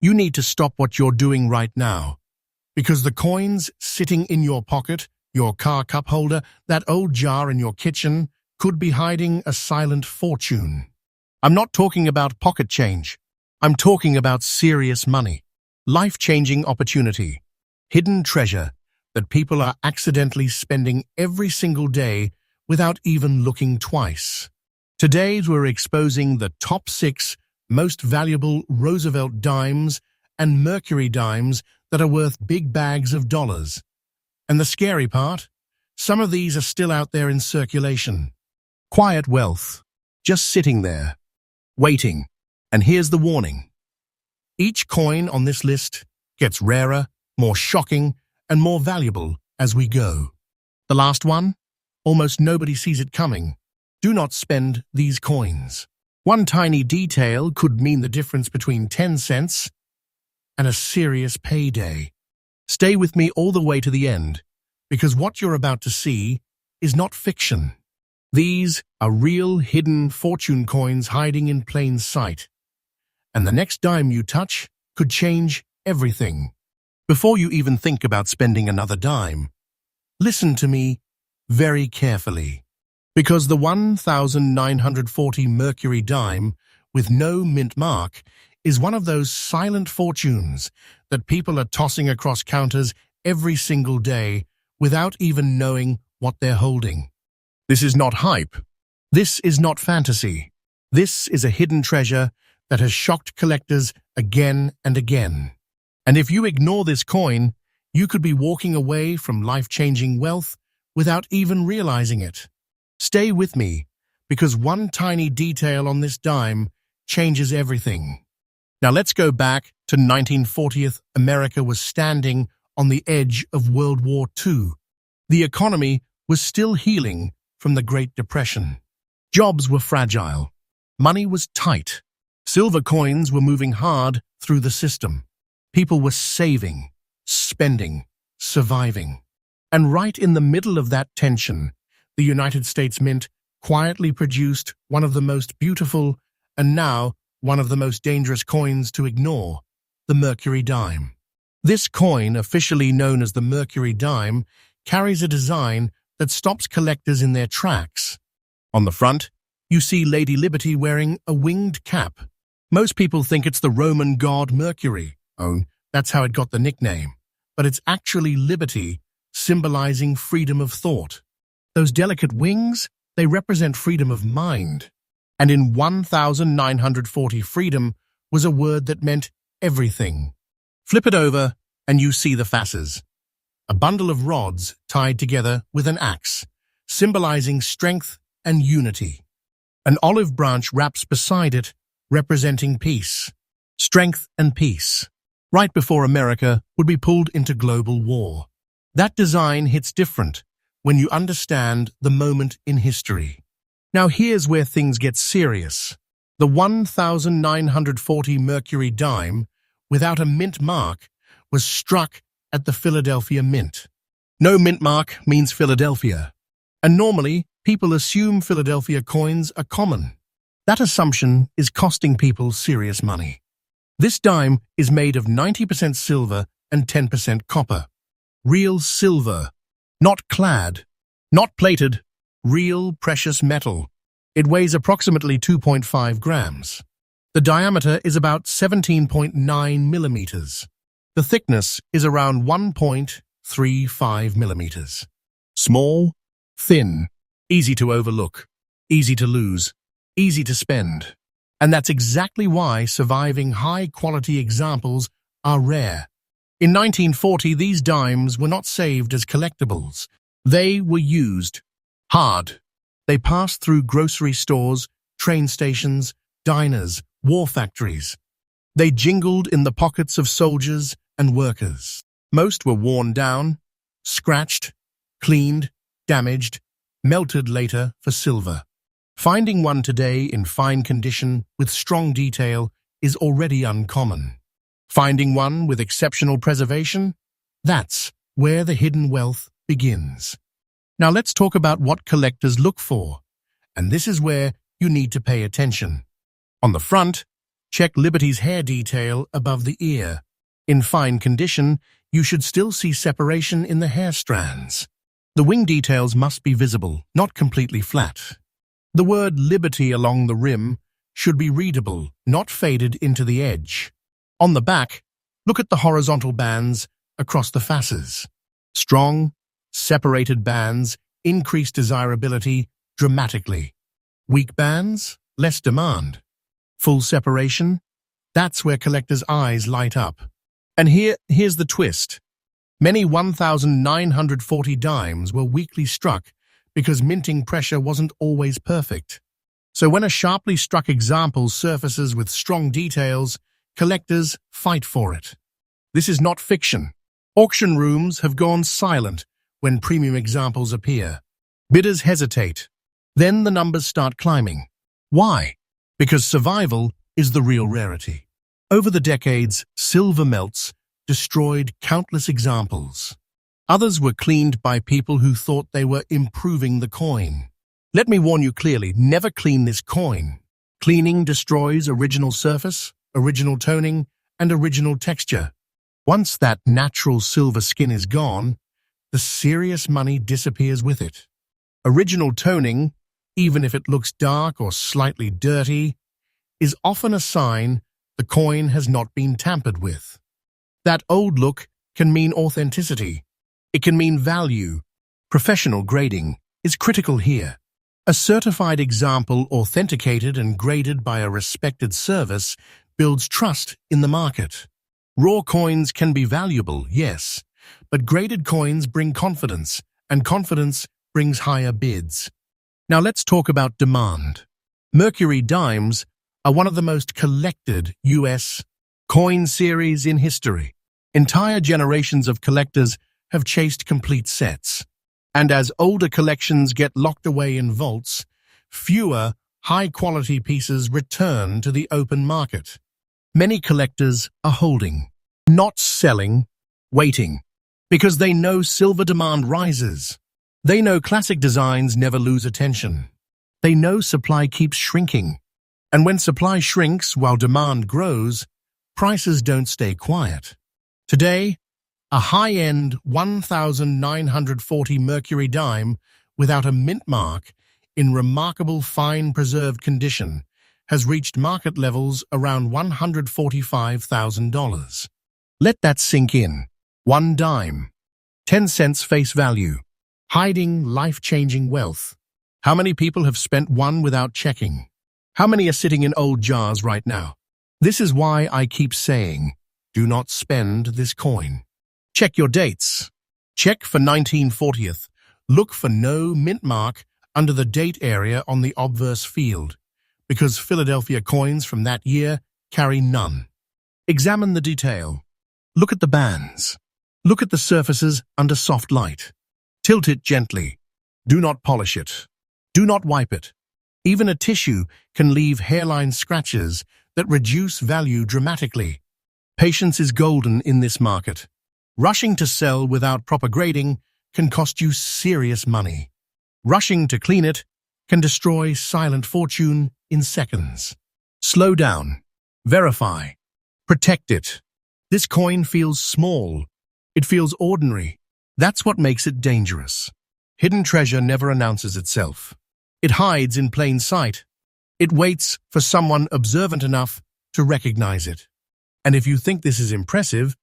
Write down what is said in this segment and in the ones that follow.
you need to stop what you're doing right now. Because the coins sitting in your pocket, your car cup holder, that old jar in your kitchen, could be hiding a silent fortune. I'm not talking about pocket change. I'm talking about serious money. Life-changing opportunity. Hidden treasure that people are accidentally spending every single day without even looking twice. Today, we're exposing the top 6 most valuable Roosevelt Dimes and Mercury Dimes that are worth big bags of dollars. And the scary part? Some of these are still out there in circulation. Quiet wealth, just sitting there, waiting. And here's the warning. Each coin on this list gets rarer, more shocking, and more valuable as we go. The last one? Almost nobody sees it coming. Do not spend these coins. One tiny detail could mean the difference between 10 cents and a serious payday. Stay with me all the way to the end, because what you're about to see is not fiction. These are real hidden fortune coins hiding in plain sight. And the next dime you touch could change everything. Before you even think about spending another dime, listen to me very carefully. Because the 1940 Mercury Dime with no mint mark is one of those silent fortunes that people are tossing across counters every single day without even knowing what they're holding. This is not hype. This is not fantasy. This is a hidden treasure that has shocked collectors again and again. And if you ignore this coin, you could be walking away from life-changing wealth without even realizing it. Stay with me, because one tiny detail on this dime changes everything. Now let's go back to 1940th. America was standing on the edge of World War II. The economy was still healing from the Great Depression. Jobs were fragile. Money was tight. Silver coins were moving hard through the system. People were saving, spending, surviving. And right in the middle of that tension, the United States Mint quietly produced one of the most beautiful and now one of the most dangerous coins to ignore, the Mercury Dime. This coin, officially known as the Mercury Dime, carries a design that stops collectors in their tracks. On the front, you see Lady Liberty wearing a winged cap. Most people think it's the Roman god Mercury. Oh, that's how it got the nickname. But it's actually liberty, symbolizing freedom of thought. Those delicate wings, they represent freedom of mind. And in 1940, freedom was a word that meant everything. Flip it over, and you see the fasces. A bundle of rods tied together with an axe, symbolizing strength and unity. An olive branch wraps beside it, representing peace, strength and peace, right before America would be pulled into global war. That design hits different when you understand the moment in history. Now here's where things get serious. The 1940 Mercury Dime, without a mint mark, was struck at the Philadelphia Mint. No mint mark means Philadelphia. And normally, people assume Philadelphia coins are common. That assumption is costing people serious money. This dime is made of 90% silver and 10% copper. Real silver, not clad, not plated, real precious metal. It weighs approximately 2.5 grams. The diameter is about 17.9 millimeters. The thickness is around 1.35 millimeters. Small, thin, easy to overlook, easy to lose, easy to spend. And that's exactly why surviving high-quality examples are rare. In 1940, these dimes were not saved as collectibles. They were used hard. They passed through grocery stores, train stations, diners, war factories. They jingled in the pockets of soldiers and workers. Most were worn down, scratched, cleaned, damaged, melted later for silver. Finding one today in fine condition with strong detail is already uncommon. Finding one with exceptional preservation, that's where the hidden wealth begins. Now let's talk about what collectors look for, and this is where you need to pay attention. On the front, Check Liberty's hair detail above the ear. In fine condition, you should still see separation in the hair strands. The wing details must be visible, not completely flat. The word Liberty along the rim should be readable, not faded into the edge. On the back, look at the horizontal bands across the facets. Strong, separated bands increase desirability dramatically. Weak bands, less demand. Full separation, that's where collectors' eyes light up. And here's the twist. Many 1,940 dimes were weakly struck because minting pressure wasn't always perfect. So when a sharply struck example surfaces with strong details, collectors fight for it. This is not fiction. Auction rooms have gone silent when premium examples appear. Bidders hesitate. Then the numbers start climbing. Why? Because survival is the real rarity. Over the decades, silver melts destroyed countless examples. Others were cleaned by people who thought they were improving the coin. Let me warn you clearly, never clean this coin. Cleaning destroys original surface, original toning, and original texture. Once that natural silver skin is gone, the serious money disappears with it. Original toning, even if it looks dark or slightly dirty, is often a sign the coin has not been tampered with. That old look can mean authenticity. It can mean value. Professional grading is critical here. A certified example authenticated and graded by a respected service builds trust in the market. Raw coins can be valuable, yes, but graded coins bring confidence, and confidence brings higher bids. Now let's talk about demand. Mercury Dimes are one of the most collected U.S. coin series in history. Entire generations of collectors have chased complete sets. And as older collections get locked away in vaults, fewer high-quality pieces return to the open market. Many collectors are holding, not selling, waiting, because they know silver demand rises. They know classic designs never lose attention. They know supply keeps shrinking. And when supply shrinks while demand grows, prices don't stay quiet. Today, a high-end 1,940 Mercury Dime without a mint mark in remarkable fine preserved condition has reached market levels around $145,000. Let that sink in. One dime, 10 cents face value, hiding life-changing wealth. How many people have spent one without checking? How many are sitting in old jars right now? This is why I keep saying, do not spend this coin. Check your dates. Check for 1940th. Look for no mint mark under the date area on the obverse field, because Philadelphia coins from that year carry none. Examine the detail. Look at the bands. Look at the surfaces under soft light. Tilt it gently. Do not polish it. Do not wipe it. Even a tissue can leave hairline scratches that reduce value dramatically. Patience is golden in this market. Rushing to sell without proper grading can cost you serious money. Rushing to clean it can destroy silent fortune in seconds. Slow down. Verify. Protect it. This coin feels small. It feels ordinary. That's what makes it dangerous. Hidden treasure never announces itself. It hides in plain sight. It waits for someone observant enough to recognize it. And if you think this is impressive,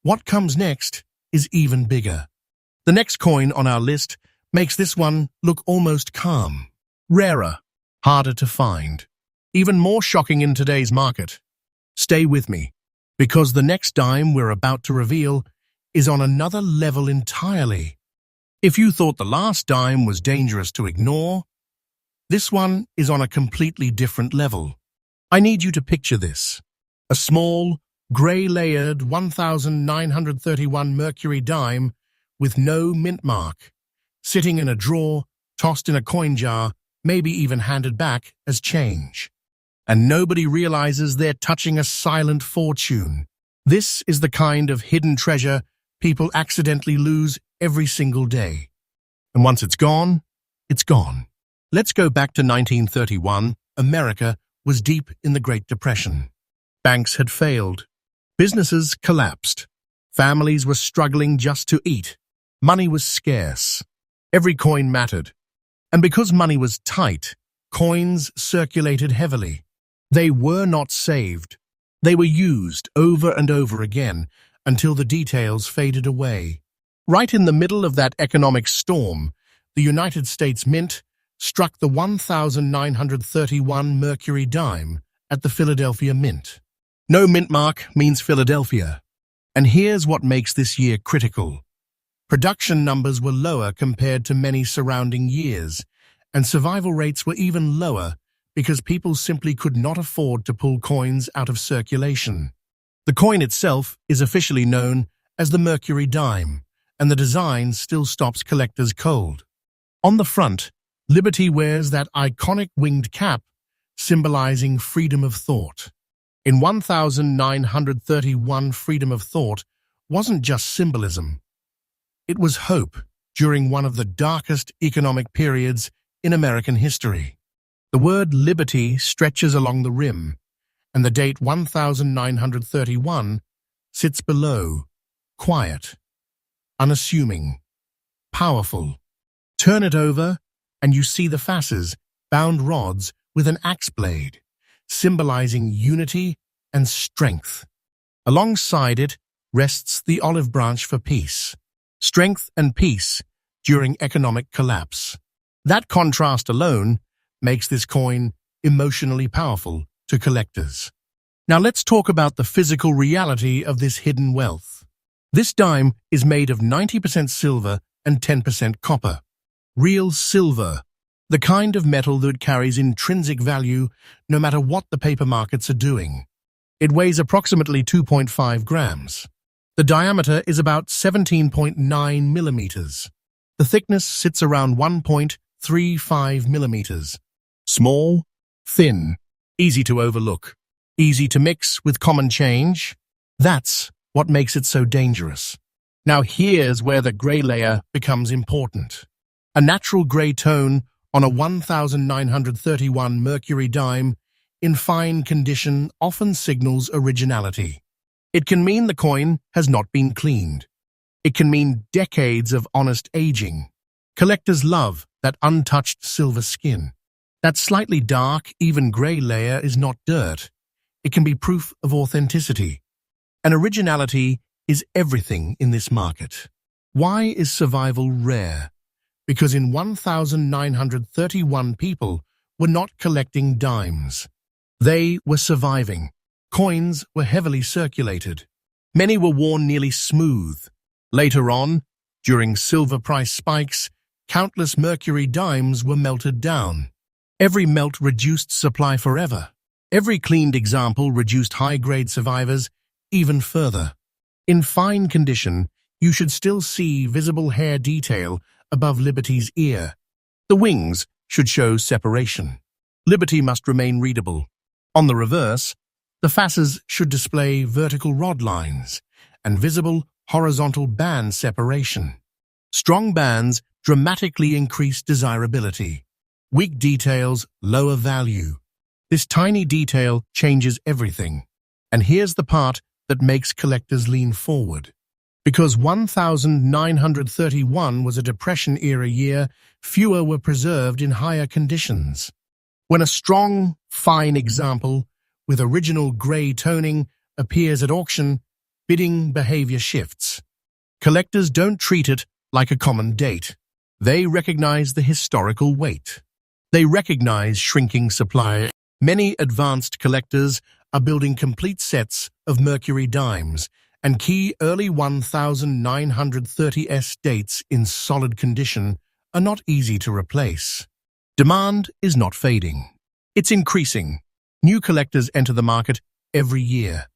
what comes next is even bigger. The next coin on our list makes this one look almost calm, rarer, harder to find, even more shocking in today's market. Stay with me, because the next dime we're about to reveal is on another level entirely. If you thought the last dime was dangerous to ignore, this one is on a completely different level. I need you to picture this. A small, gray-layered 1,931 Mercury Dime with no mint mark, sitting in a drawer, tossed in a coin jar, maybe even handed back as change. And nobody realizes they're touching a silent fortune. This is the kind of hidden treasure people accidentally lose every single day. And once it's gone, it's gone. Let's go back to 1931. America was deep in the Great Depression. Banks had failed. Businesses collapsed. Families were struggling just to eat. Money was scarce. Every coin mattered. And because money was tight, coins circulated heavily. They were not saved. They were used over and over again until the details faded away. Right in the middle of that economic storm, the United States Mint struck the 1931 Mercury Dime at the Philadelphia Mint. No mint mark means Philadelphia. And here's what makes this year critical. Production numbers were lower compared to many surrounding years, and survival rates were even lower because people simply could not afford to pull coins out of circulation. The coin itself is officially known as the Mercury Dime, and the design still stops collectors cold. On the front, Liberty wears that iconic winged cap, symbolizing freedom of thought. In 1931, freedom of thought wasn't just symbolism. It was hope during one of the darkest economic periods in American history. The word liberty stretches along the rim, and the date 1931 sits below, quiet, unassuming, powerful. Turn it over, and you see the fasces, bound rods with an axe blade, symbolizing unity and strength. Alongside it rests the olive branch for peace. Strength and peace during economic collapse. That contrast alone makes this coin emotionally powerful to collectors. Now let's talk about the physical reality of this hidden wealth. This dime is made of 90% silver and 10% copper. Real silver, the kind of metal that carries intrinsic value no matter what the paper markets are doing. It weighs approximately 2.5 grams. The diameter is about 17.9 millimeters. The thickness sits around 1.35 millimeters. Small, thin, easy to overlook, easy to mix with common change. That's what makes it so dangerous. Now here's where the gray layer becomes important. A natural gray tone on a 1931 Mercury Dime in fine condition often signals originality. It can mean the coin has not been cleaned. It can mean decades of honest aging. Collectors love that untouched silver skin. That slightly dark, even gray layer is not dirt. It can be proof of authenticity. And originality is everything in this market. Why is survival rare? Because in 1931 people were not collecting dimes. They were surviving. Coins were heavily circulated. Many were worn nearly smooth. Later on, during silver price spikes, countless Mercury dimes were melted down. Every melt reduced supply forever. Every cleaned example reduced high-grade survivors even further. In fine condition, you should still see visible hair detail above Liberty's ear. The wings should show separation. Liberty must remain readable. On the reverse, the fasces should display vertical rod lines and visible horizontal band separation. Strong bands dramatically increase desirability. Weak details lower value. This tiny detail changes everything. And here's the part that makes collectors lean forward. Because 1931 was a Depression-era year, fewer were preserved in higher conditions. When a strong, fine example with original gray toning appears at auction, bidding behavior shifts. Collectors don't treat it like a common date. They recognize the historical weight. They recognize shrinking supply. Many advanced collectors are building complete sets of Mercury dimes and key early 1930s dates in solid condition are not easy to replace. Demand is not fading. It's increasing. New collectors enter the market every year.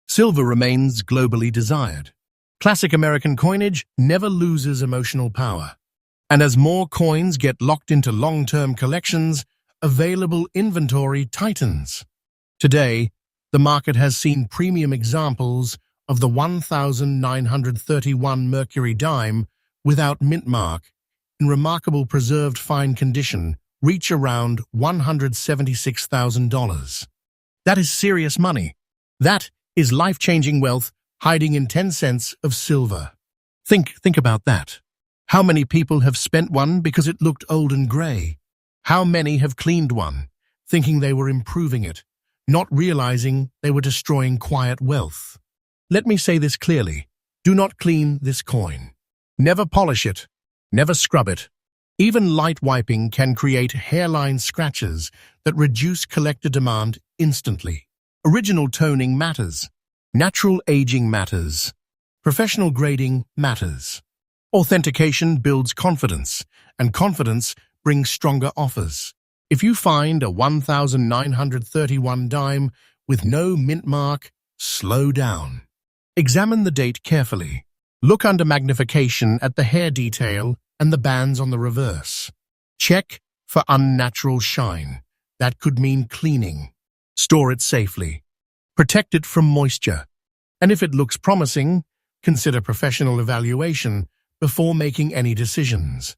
Silver remains globally desired. Classic American coinage never loses emotional power. And as more coins get locked into long-term collections, available inventory tightens. Today, the market has seen premium examples of the 1931 Mercury Dime without mint mark, in remarkable preserved fine condition, reach around $176,000. That is serious money. That is life-changing wealth hiding in 10 cents of silver. Think about that. How many people have spent one because it looked old and grey? How many have cleaned one, thinking they were improving it, not realizing they were destroying quiet wealth? Let me say this clearly. Do not clean this coin. Never polish it. Never scrub it. Even light wiping can create hairline scratches that reduce collector demand instantly. Original toning matters. Natural aging matters. Professional grading matters. Authentication builds confidence, and confidence brings stronger offers. If you find a 1931 dime with no mint mark, slow down. Examine the date carefully. Look under magnification at the hair detail and the bands on the reverse. Check for unnatural shine. That could mean cleaning. Store it safely. Protect it from moisture. And if it looks promising, consider professional evaluation before making any decisions.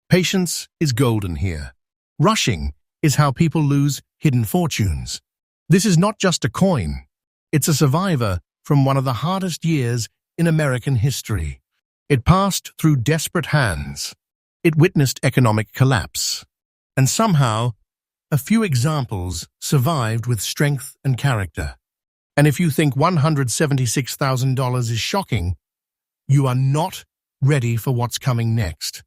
Patience is golden here. Rushing is how people lose hidden fortunes. This is not just a coin. It's a survivor from one of the hardest years in American history. It passed through desperate hands. It witnessed economic collapse. And somehow, a few examples survived with strength and character. And if you think $176,000 is shocking, you are not ready for what's coming next.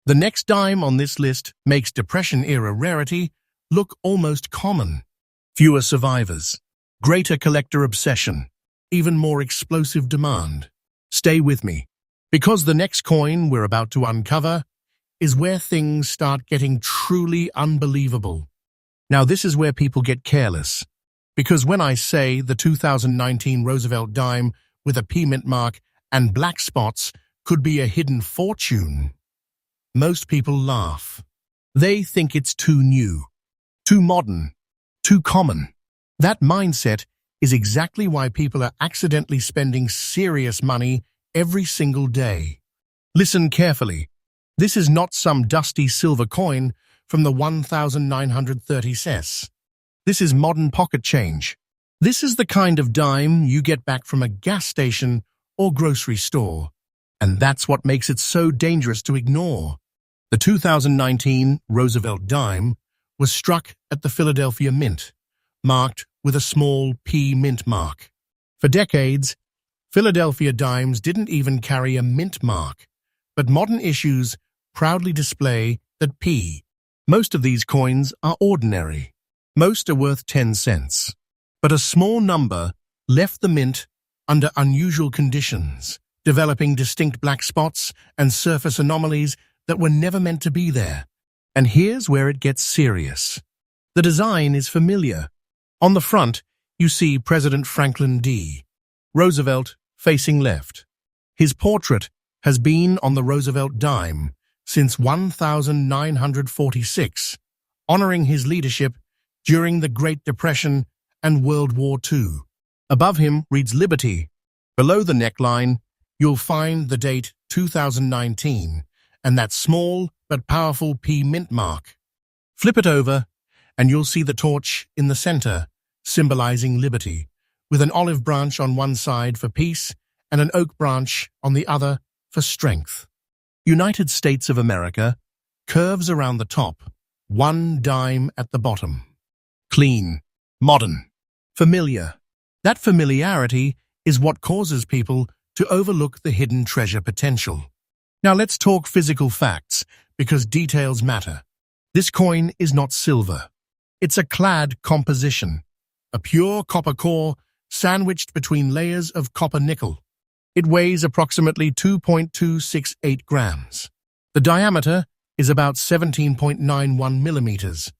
The next dime on this list makes Depression-era rarity look almost common. Fewer survivors, greater collector obsession, even more explosive demand. Stay with me, because the next coin we're about to uncover is where things start getting truly unbelievable. Now, this is where people get careless, because when I say the 2019 Roosevelt Dime with a P mint mark and black spots could be a hidden fortune, most people laugh. They think it's too new, too modern, too common. That mindset is exactly why people are accidentally spending serious money every single day. Listen carefully. This is not some dusty silver coin from the 1930 cents. This is modern pocket change. This is the kind of dime you get back from a gas station or grocery store. And that's what makes it so dangerous to ignore. The 2019 Roosevelt Dime was struck at the Philadelphia Mint, marked with a small P mint mark. For decades, Philadelphia dimes didn't even carry a mint mark, but modern issues proudly display that P. Most of these coins are ordinary. Most are worth 10 cents. But a small number left the mint under unusual conditions, developing distinct black spots and surface anomalies that were never meant to be there. And here's where it gets serious. The design is familiar. On the front, you see President Franklin D. Roosevelt facing left. His portrait has been on the Roosevelt Dime since 1946, honoring his leadership during the Great Depression and World War II. Above him reads Liberty. Below the neckline, you'll find the date 2019 and that small but powerful P mint mark. Flip it over, and you'll see the torch in the center, symbolizing liberty, with an olive branch on one side for peace and an oak branch on the other for strength. United States of America curves around the top, one dime at the bottom. Clean, modern, familiar. That familiarity is what causes people to overlook the hidden treasure potential. Now let's talk physical facts, because details matter. This coin is not silver. It's a clad composition, a pure copper core sandwiched between layers of copper nickel. It weighs approximately 2.268 grams. The diameter is about 17.91 millimeters.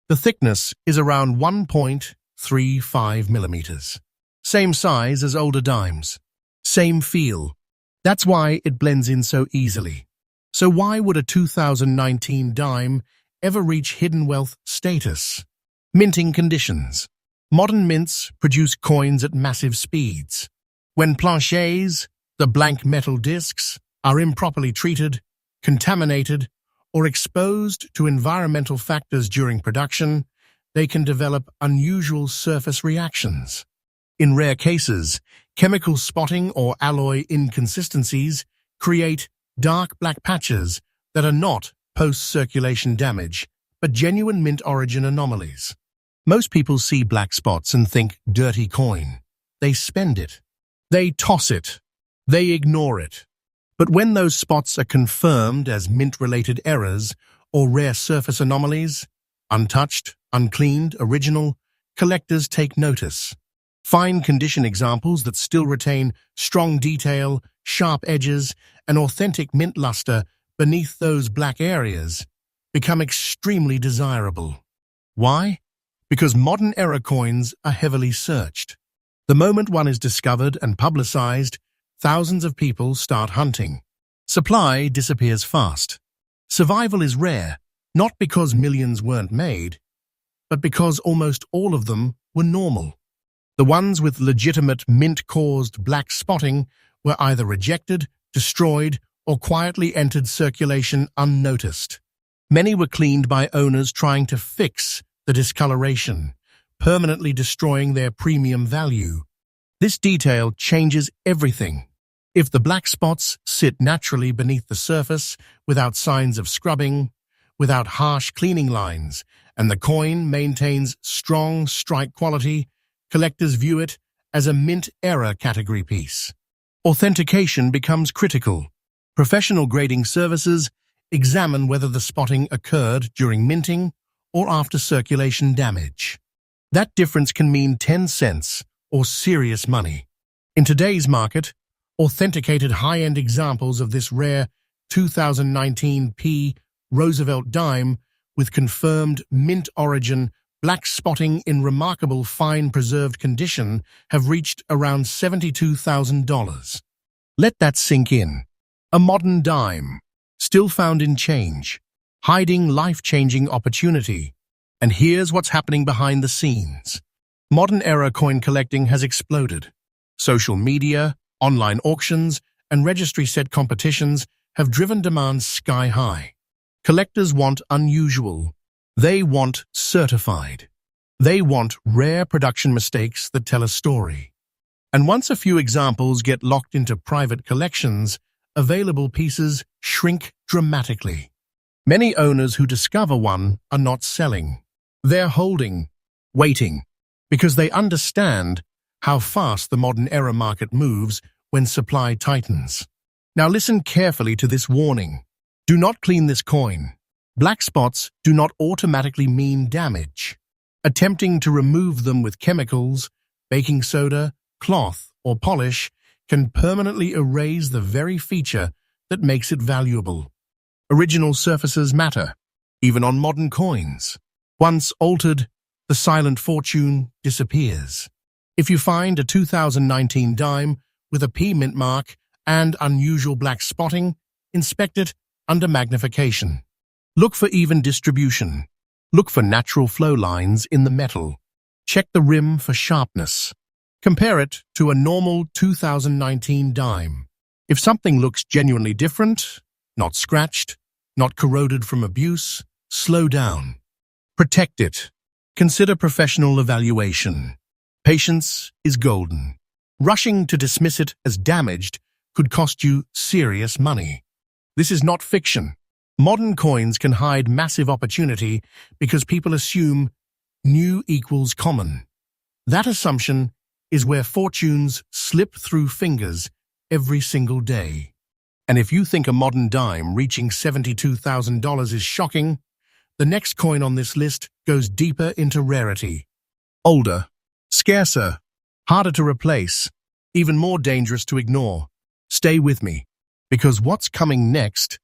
The thickness is around 1.35 millimeters. Same size as older dimes. Same feel. That's why it blends in so easily. So why would a 2019 dime ever reach hidden wealth status? Minting conditions. Modern mints produce coins at massive speeds. When planchets, the blank metal discs, are improperly treated, contaminated, or exposed to environmental factors during production, they can develop unusual surface reactions. In rare cases, chemical spotting or alloy inconsistencies create dark black patches that are not post-circulation damage, but genuine mint origin anomalies. Most people see black spots and think dirty coin. They spend it. They toss it. They ignore it. But when those spots are confirmed as mint-related errors or rare surface anomalies, untouched, uncleaned, original, collectors take notice. Fine condition examples that still retain strong detail, sharp edges, and authentic mint luster beneath those black areas become extremely desirable. Why? Because modern era coins are heavily searched. The moment one is discovered and publicized, thousands of people start hunting. Supply disappears fast. Survival is rare, not because millions weren't made, but because almost all of them were normal. The ones with legitimate mint-caused black spotting were either rejected, destroyed, or quietly entered circulation unnoticed. Many were cleaned by owners trying to fix the discoloration, permanently destroying their premium value. This detail changes everything. If the black spots sit naturally beneath the surface, without signs of scrubbing, without harsh cleaning lines, and the coin maintains strong strike quality, collectors view it as a mint era category piece. Authentication becomes critical. Professional grading services examine whether the spotting occurred during minting or after circulation damage. That difference can mean 10 cents or serious money. In today's market, authenticated high-end examples of this rare 2019 P Roosevelt Dime with confirmed mint origin black spotting in remarkable fine preserved condition have reached around $72,000. Let that sink in. A modern dime, still found in change, hiding life-changing opportunity. And here's what's happening behind the scenes. Modern era coin collecting has exploded. Social media, online auctions, and registry set competitions have driven demand sky high. Collectors want unusual. They want certified. They want rare production mistakes that tell a story. And once a few examples get locked into private collections, available pieces shrink dramatically. Many owners who discover one are not selling. They're holding, waiting, because they understand how fast the modern era market moves when supply tightens. Now listen carefully to this warning. Do not clean this coin. Black spots do not automatically mean damage. Attempting to remove them with chemicals, baking soda, cloth, or polish can permanently erase the very feature that makes it valuable. Original surfaces matter, even on modern coins. Once altered, the silent fortune disappears. If you find a 2019 dime with a P mint mark and unusual black spotting, inspect it under magnification. Look for even distribution. Look for natural flow lines in the metal. Check the rim for sharpness. Compare it to a normal 2019 dime. If something looks genuinely different, not scratched, not corroded from abuse, slow down. Protect it. Consider professional evaluation. Patience is golden. Rushing to dismiss it as damaged could cost you serious money. This is not fiction. Modern coins can hide massive opportunity because people assume new equals common. That assumption is where fortunes slip through fingers every single day. And if you think a modern dime reaching $72,000 is shocking, the next coin on this list goes deeper into rarity. Older, scarcer, harder to replace, even more dangerous to ignore. Stay with me, because what's coming next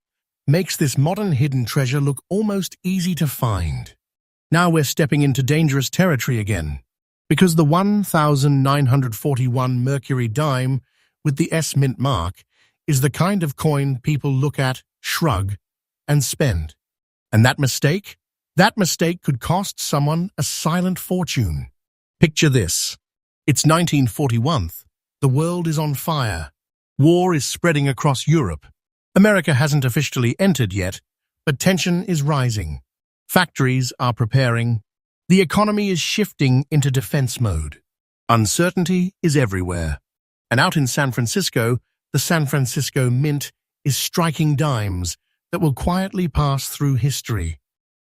makes this modern hidden treasure look almost easy to find. Now we're stepping into dangerous territory again, because the 1941 Mercury Dime with the S mint mark is the kind of coin people look at, shrug, and spend. And that mistake could cost someone a silent fortune. Picture this. It's 1941. The world is on fire. War is spreading across Europe. America hasn't officially entered yet, but tension is rising. Factories are preparing. The economy is shifting into defense mode. Uncertainty is everywhere. And out in San Francisco, the San Francisco Mint is striking dimes that will quietly pass through history.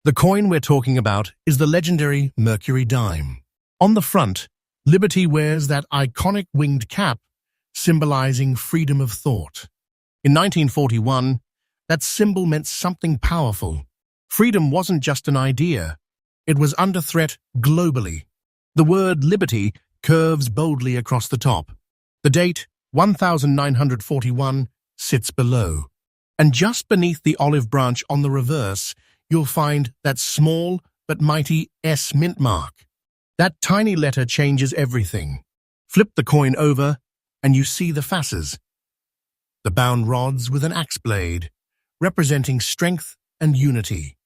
The coin we're talking about is the legendary Mercury Dime. On the front, Liberty wears that iconic winged cap, symbolizing freedom of thought. In 1941, that symbol meant something powerful. Freedom wasn't just an idea. It was under threat globally. The word liberty curves boldly across the top. The date, 1941, sits below. And just beneath the olive branch on the reverse, you'll find that small but mighty S mint mark. That tiny letter changes everything. Flip the coin over, and you see the fasces. The bound rods with an axe blade, representing strength and unity.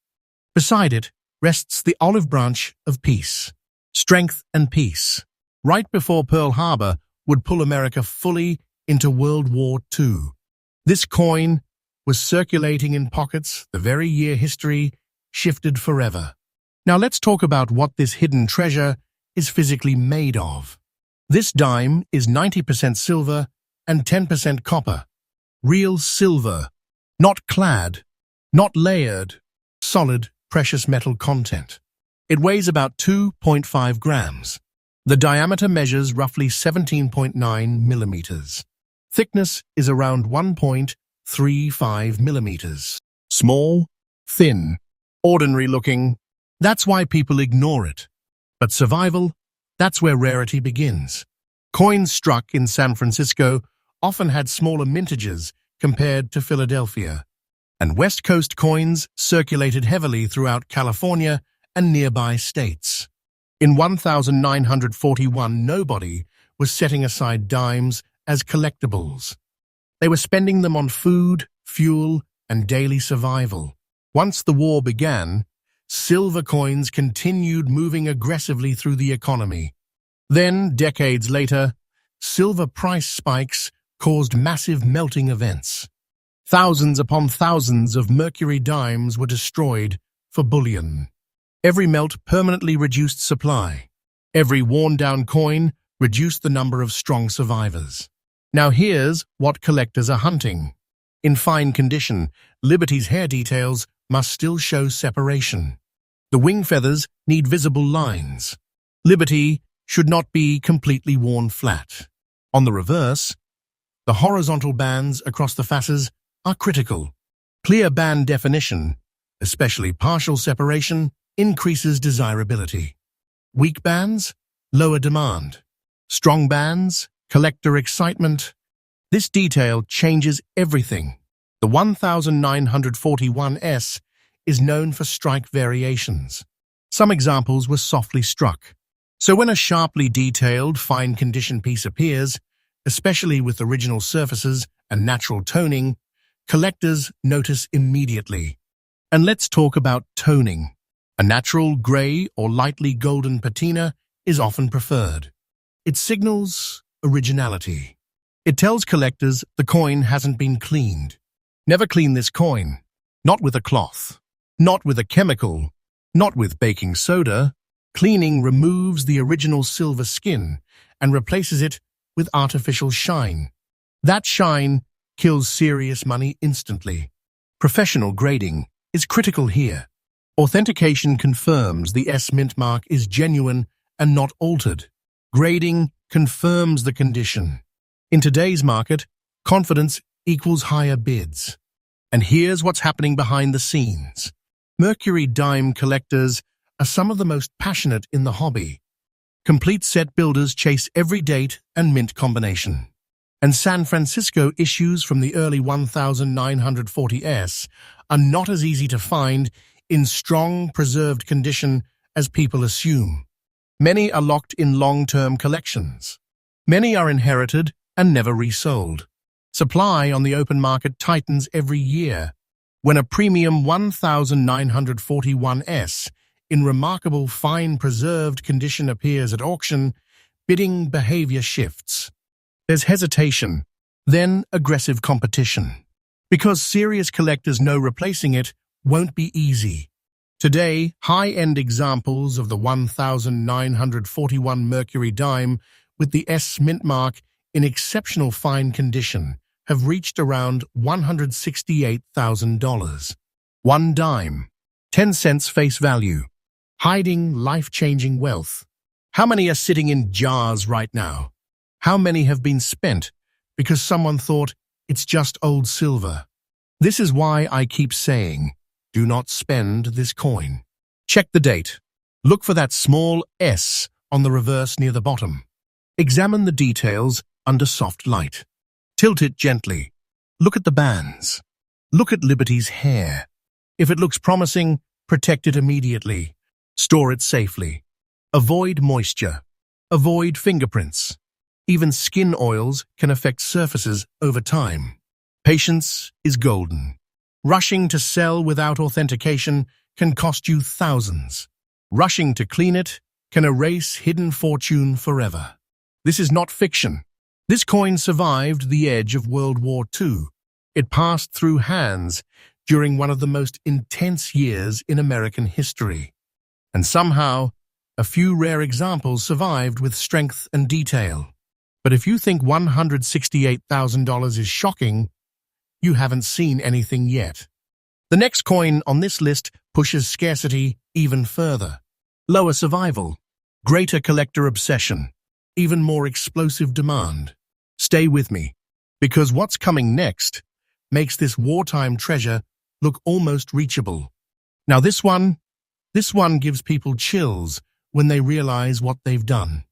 Beside it rests the olive branch of peace. Strength and peace. Right before Pearl Harbor would pull America fully into World War II. This coin was circulating in pockets the very year history shifted forever. Now let's talk about what this hidden treasure is physically made of. This dime is 90% silver and 10% copper. Real silver, not clad, not layered, solid, precious metal content. It weighs about 2.5 grams. The diameter measures roughly 17.9 millimeters. Thickness is around 1.35 millimeters. Small, thin, ordinary looking. That's why people ignore it. But survival, that's where rarity begins. Coins struck in San Francisco often had smaller mintages compared to Philadelphia. And West Coast coins circulated heavily throughout California and nearby states. In 1941, nobody was setting aside dimes as collectibles. They were spending them on food, fuel, and daily survival. Once the war began, silver coins continued moving aggressively through the economy. Then, decades later, silver price spikes caused massive melting events. Thousands upon thousands of Mercury dimes were destroyed for bullion. Every melt permanently reduced supply. Every worn-down coin reduced the number of strong survivors. Now here's what collectors are hunting. In fine condition, Liberty's hair details must still show separation. The wing feathers need visible lines. Liberty should not be completely worn flat. On the reverse, the horizontal bands across the fasces are critical. Clear band definition, especially partial separation, increases desirability. Weak bands, lower demand. Strong bands, collector excitement. This detail changes everything. The 1941S is known for strike variations. Some examples were softly struck. So when a sharply detailed, fine-condition piece appears, especially with original surfaces and natural toning, collectors notice immediately. And let's talk about toning. A natural gray or lightly golden patina is often preferred. It signals originality. It tells collectors the coin hasn't been cleaned. Never clean this coin. Not with a cloth. Not with a chemical. Not with baking soda. Cleaning removes the original silver skin and replaces it with artificial shine. That shine kills serious money instantly. Professional grading is critical here. Authentication confirms the S mint mark is genuine and not altered. Grading confirms the condition. In today's market, confidence equals higher bids. And here's what's happening behind the scenes. Mercury Dime collectors are some of the most passionate in the hobby. Complete set builders chase every date and mint combination. And San Francisco issues from the early 1940s are not as easy to find in strong, preserved condition as people assume. Many are locked in long-term collections. Many are inherited and never resold. Supply on the open market tightens every year. When a premium 1941S in remarkable fine preserved condition appears at auction, bidding behavior shifts. There's hesitation, then aggressive competition. Because serious collectors know replacing it won't be easy. Today, high-end examples of the 1941 Mercury Dime with the S mint mark in exceptional fine condition have reached around $168,000. One dime, 10 cents face value, hiding life-changing wealth. How many are sitting in jars right now? How many have been spent because someone thought it's just old silver? This is why I keep saying, do not spend this coin. Check the date. Look for that small S on the reverse near the bottom. Examine the details under soft light. Tilt it gently. Look at the bands. Look at Liberty's hair. If it looks promising, protect it immediately. Store it safely. Avoid moisture. Avoid fingerprints. Even skin oils can affect surfaces over time. Patience is golden. Rushing to sell without authentication can cost you thousands. Rushing to clean it can erase hidden fortune forever. This is not fiction. This coin survived the edge of World War II. It passed through hands during one of the most intense years in American history. And somehow, a few rare examples survived with strength and detail. But if you think $168,000 is shocking, you haven't seen anything yet. The next coin on this list pushes scarcity even further. Lower survival, greater collector obsession, even more explosive demand. Stay with me, because what's coming next makes this wartime treasure look almost reachable. Now this one gives people chills when they realize what they've done.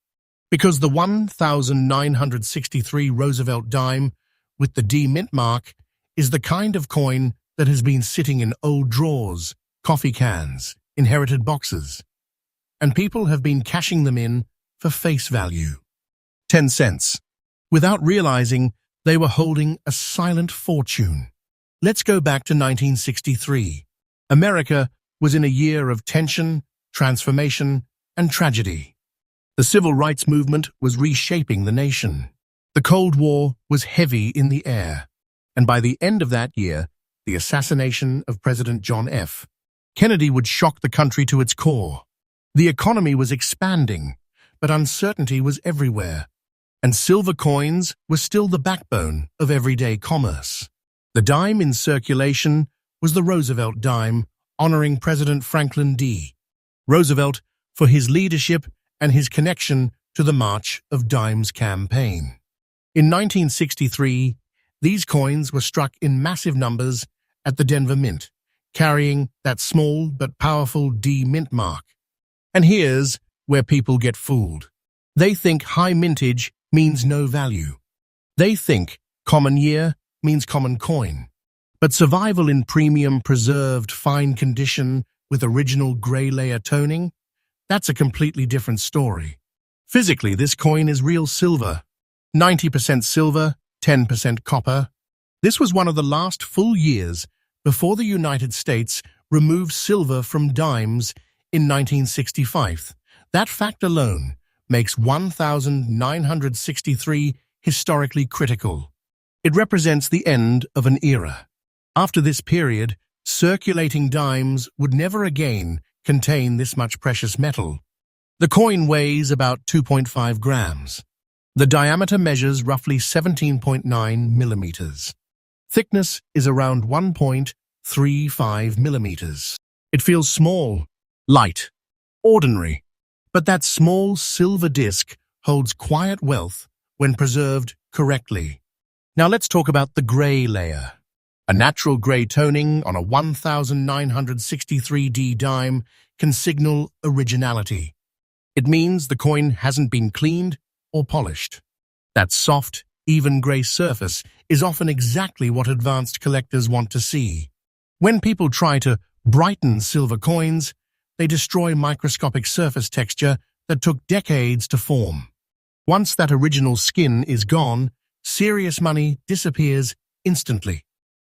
Because the 1963 Roosevelt Dime with the D mint mark is the kind of coin that has been sitting in old drawers, coffee cans, inherited boxes, and people have been cashing them in for face value. 10 cents. Without realizing they were holding a silent fortune. Let's go back to 1963. America was in a year of tension, transformation, and tragedy. The civil rights movement was reshaping the nation. The Cold War was heavy in the air, and by the end of that year, the assassination of President John F. Kennedy would shock the country to its core. The economy was expanding, but uncertainty was everywhere, and silver coins were still the backbone of everyday commerce. The dime in circulation was the Roosevelt Dime, honoring President Franklin D. Roosevelt for his leadership and his connection to the March of Dimes campaign. In 1963, these coins were struck in massive numbers at the Denver Mint, carrying that small but powerful D mint mark. And here's where people get fooled. They think high mintage means no value. They think common year means common coin. But survival in premium preserved fine condition with original gray layer toning, that's a completely different story. Physically, this coin is real silver. 90% silver, 10% copper. This was one of the last full years before the United States removed silver from dimes in 1965. That fact alone makes 1963 historically critical. It represents the end of an era. After this period, circulating dimes would never again contain this much precious metal. The coin weighs about 2.5 grams. The diameter measures roughly 17.9 millimeters. Thickness is around 1.35 millimeters. It feels small, light, ordinary, but that small silver disc holds quiet wealth when preserved correctly. Now let's talk about the gray layer. A natural gray toning on a 1963 D dime can signal originality. It means the coin hasn't been cleaned or polished. That soft, even gray surface is often exactly what advanced collectors want to see. When people try to brighten silver coins, they destroy microscopic surface texture that took decades to form. Once that original skin is gone, serious money disappears instantly.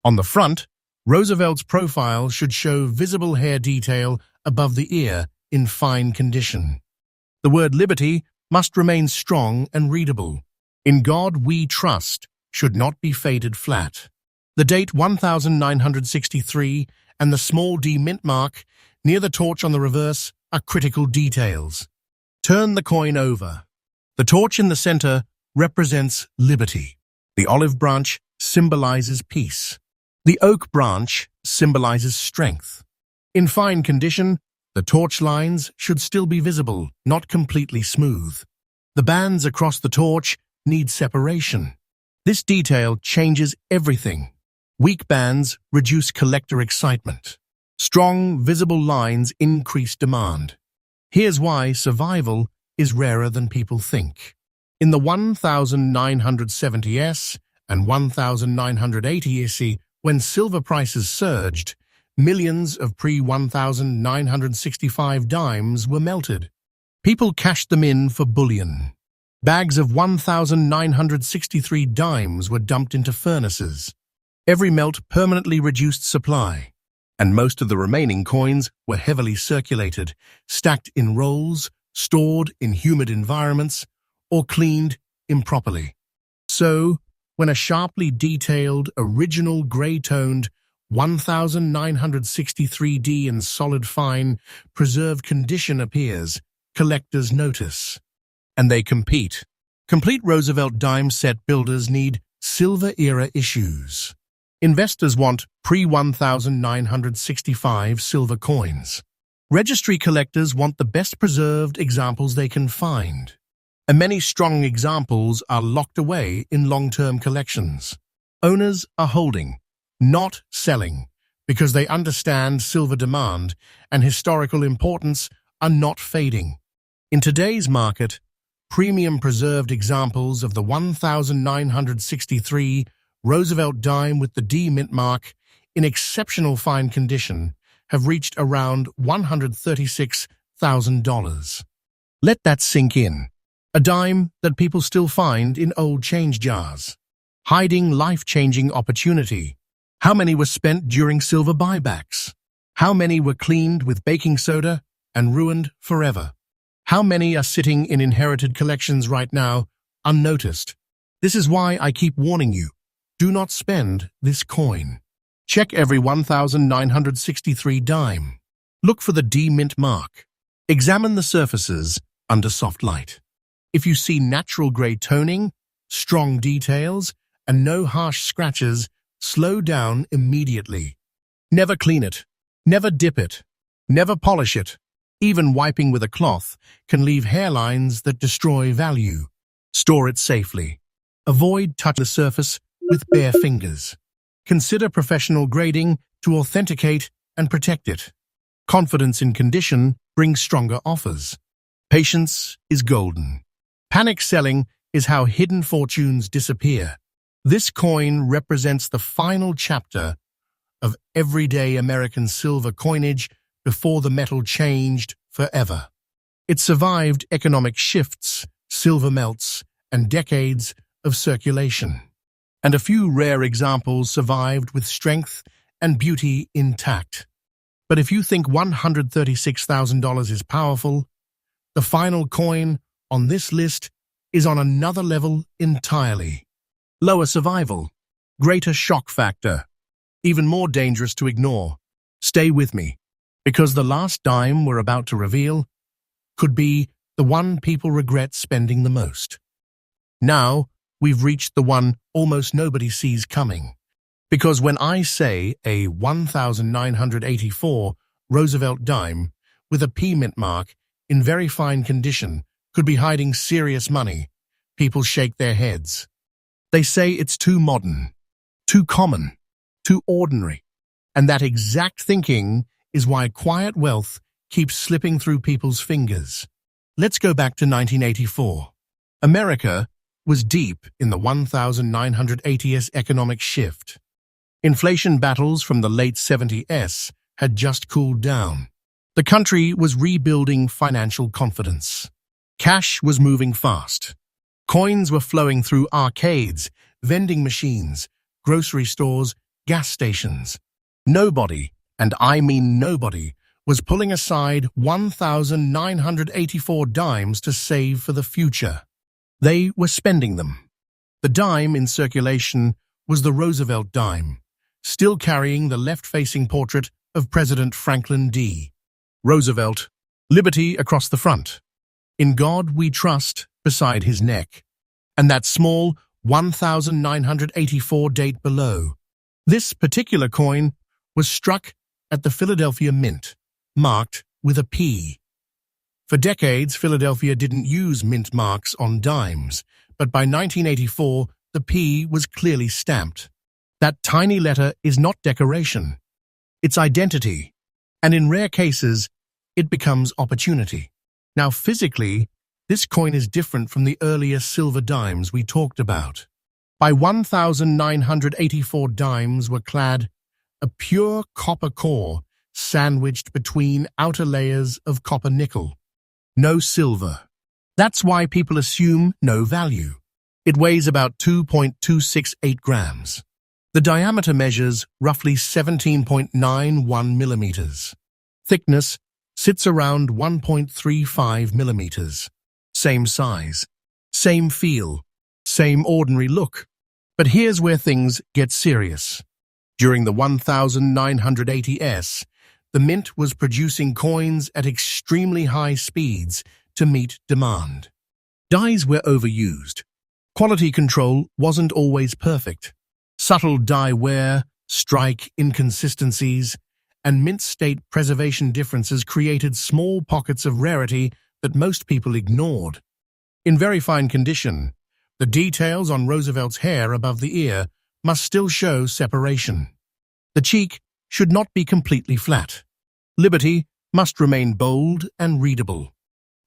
On the front, Roosevelt's profile should show visible hair detail above the ear in fine condition. The word liberty must remain strong and readable. In God we trust should not be faded flat. The date 1963 and the small D mint mark near the torch on the reverse are critical details. Turn the coin over. The torch in the center represents liberty. The olive branch symbolizes peace. The oak branch symbolizes strength. In fine condition, the torch lines should still be visible, not completely smooth. The bands across the torch need separation. This detail changes everything. Weak bands reduce collector excitement. Strong, visible lines increase demand. Here's why survival is rarer than people think. In the 1970s and 1980s, when silver prices surged, millions of pre-1965 dimes were melted. People cashed them in for bullion. Bags of 1963 dimes were dumped into furnaces. Every melt permanently reduced supply, and most of the remaining coins were heavily circulated, stacked in rolls, stored in humid environments, or cleaned improperly. So, when a sharply detailed, original gray-toned 1963D in solid fine, preserved condition appears, collectors notice. And they compete. Complete Roosevelt Dime set builders need silver-era issues. Investors want pre-1965 silver coins. Registry collectors want the best-preserved examples they can find. And many strong examples are locked away in long-term collections. Owners are holding, not selling, because they understand silver demand and historical importance are not fading. In today's market, premium preserved examples of the 1963 Roosevelt Dime with the D mint mark in exceptional fine condition have reached around $136,000. Let that sink in. A dime that people still find in old change jars, hiding life-changing opportunity. How many were spent during silver buybacks? How many were cleaned with baking soda and ruined forever? How many are sitting in inherited collections right now, unnoticed? This is why I keep warning you. Do not spend this coin. Check every 1963 dime. Look for the D mint mark. Examine the surfaces under soft light. If you see natural gray toning, strong details, and no harsh scratches, slow down immediately. Never clean it. Never dip it. Never polish it. Even wiping with a cloth can leave hairlines that destroy value. Store it safely. Avoid touching the surface with bare fingers. Consider professional grading to authenticate and protect it. Confidence in condition brings stronger offers. Patience is golden. Panic selling is how hidden fortunes disappear. This coin represents the final chapter of everyday American silver coinage before the metal changed forever. It survived economic shifts, silver melts, and decades of circulation. And a few rare examples survived with strength and beauty intact. But if you think $136,000 is powerful, the final coin on this list is on another level entirely. Lower survival, greater shock factor, even more dangerous to ignore. Stay with me, because the last dime we're about to reveal could be the one people regret spending the most. Now, we've reached the one almost nobody sees coming. Because when I say a 1984 Roosevelt Dime with a P mint mark in very fine condition could be hiding serious money, people shake their heads. They say it's too modern, too common, too ordinary. And that exact thinking is why quiet wealth keeps slipping through people's fingers. Let's go back to 1984. America was deep in the 1980s economic shift. Inflation battles from the late 70s had just cooled down. The country was rebuilding financial confidence. Cash was moving fast. Coins were flowing through arcades, vending machines, grocery stores, gas stations. Nobody, and I mean nobody, was pulling aside 1984 dimes to save for the future. They were spending them. The dime in circulation was the Roosevelt Dime, still carrying the left-facing portrait of President Franklin D. Roosevelt, liberty across the front. In God we trust, beside his neck, and that small 1984 date below. This particular coin was struck at the Philadelphia Mint, marked with a P. For decades, Philadelphia didn't use mint marks on dimes, but by 1984, the P was clearly stamped. That tiny letter is not decoration. It's identity, and in rare cases, it becomes opportunity. Now, physically, this coin is different from the earlier silver dimes we talked about. By 1984, dimes were clad a pure copper core sandwiched between outer layers of copper nickel. No silver. That's why people assume no value. It weighs about 2.268 grams. The diameter measures roughly 17.91 millimeters. Thickness sits around 1.35 millimeters. Same size, same feel, same ordinary look. But here's where things get serious. During the 1980s, the Mint was producing coins at extremely high speeds to meet demand. Dies were overused. Quality control wasn't always perfect. Subtle die wear, strike inconsistencies, and mint state preservation differences created small pockets of rarity that most people ignored. In very fine condition, the details on Roosevelt's hair above the ear must still show separation. The cheek should not be completely flat. Liberty must remain bold and readable.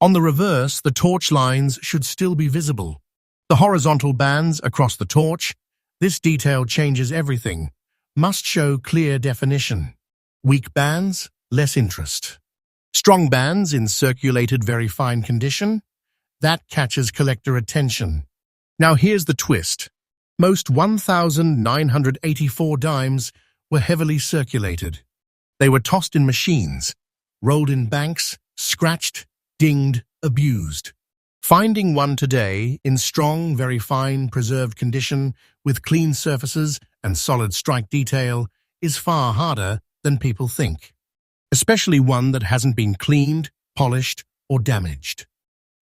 On the reverse, the torch lines should still be visible. The horizontal bands across the torch, this detail changes everything, must show clear definition. Weak bands, less interest. Strong bands in circulated very fine condition, that catches collector attention. Now here's the twist. Most 1984 dimes were heavily circulated. They were tossed in machines, rolled in banks, scratched, dinged, abused. Finding one today in strong, very fine, preserved condition with clean surfaces and solid strike detail is far harder than people think, especially one that hasn't been cleaned, polished, or damaged.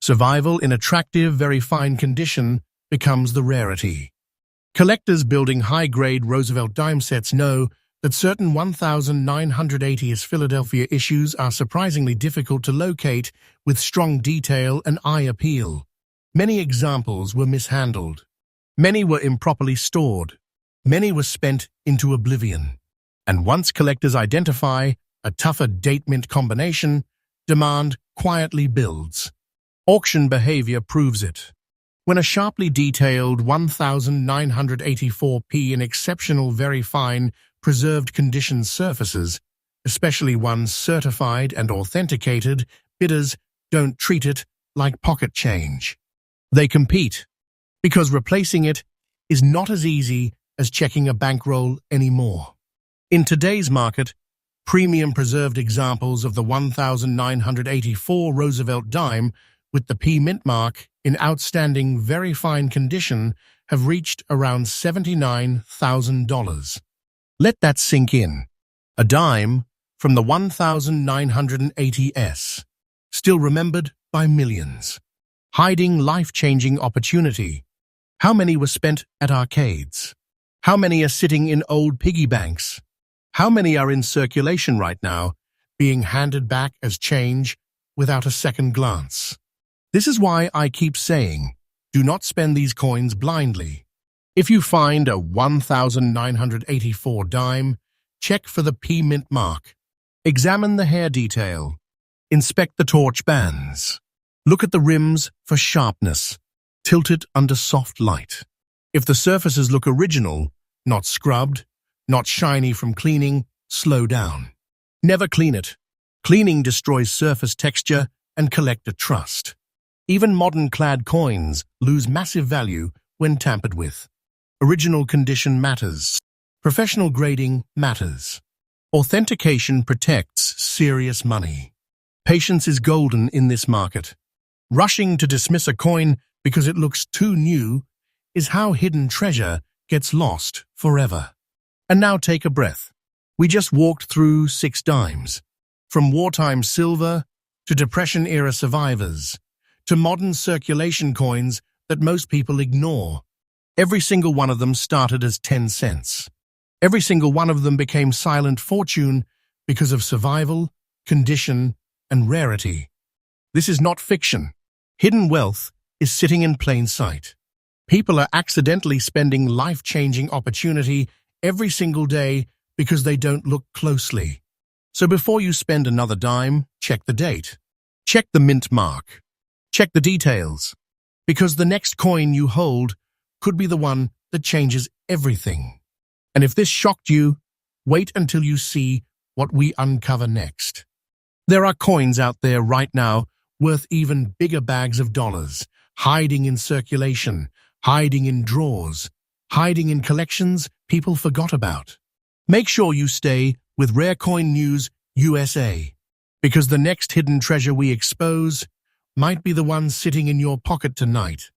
Survival in attractive, very fine condition becomes the rarity. Collectors building high-grade Roosevelt dime sets know that certain 1980s Philadelphia issues are surprisingly difficult to locate with strong detail and eye appeal. Many examples were mishandled. Many were improperly stored. Many were spent into oblivion. And once collectors identify a tougher date-mint combination, demand quietly builds. Auction behavior proves it. When a sharply detailed 1984p in exceptional, very fine, preserved condition surfaces, especially ones certified and authenticated, bidders don't treat it like pocket change. They compete, because replacing it is not as easy as checking a bankroll anymore. In today's market, premium preserved examples of the 1984 Roosevelt Dime with the P mint mark in outstanding, very fine condition have reached around $79,000. Let that sink in. A dime from the 1980s, still remembered by millions. Hiding life-changing opportunity. How many were spent at arcades? How many are sitting in old piggy banks? How many are in circulation right now, being handed back as change without a second glance? This is why I keep saying, do not spend these coins blindly. If you find a 1984 dime, check for the P mint mark. Examine the hair detail. Inspect the torch bands. Look at the rims for sharpness. Tilt it under soft light. If the surfaces look original, not scrubbed, not shiny from cleaning, slow down. Never clean it. Cleaning destroys surface texture and collector trust. Even modern clad coins lose massive value when tampered with. Original condition matters. Professional grading matters. Authentication protects serious money. Patience is golden in this market. Rushing to dismiss a coin because it looks too new is how hidden treasure gets lost forever. And now take a breath. We just walked through 6 dimes, from wartime silver to Depression-era survivors, to modern circulation coins that most people ignore. Every single one of them started as 10 cents. Every single one of them became silent fortune because of survival, condition, and rarity. This is not fiction. Hidden wealth is sitting in plain sight. People are accidentally spending life-changing opportunity every single day because they don't look closely. So before you spend another dime, check the date. Check the mint mark. Check the details. Because the next coin you hold could be the one that changes everything. And if this shocked you, wait until you see what we uncover next. There are coins out there right now worth even bigger bags of dollars, hiding in circulation, hiding in drawers, hiding in collections people forgot about. Make sure you stay with Rare Coin News USA, because the next hidden treasure we expose might be the one sitting in your pocket tonight.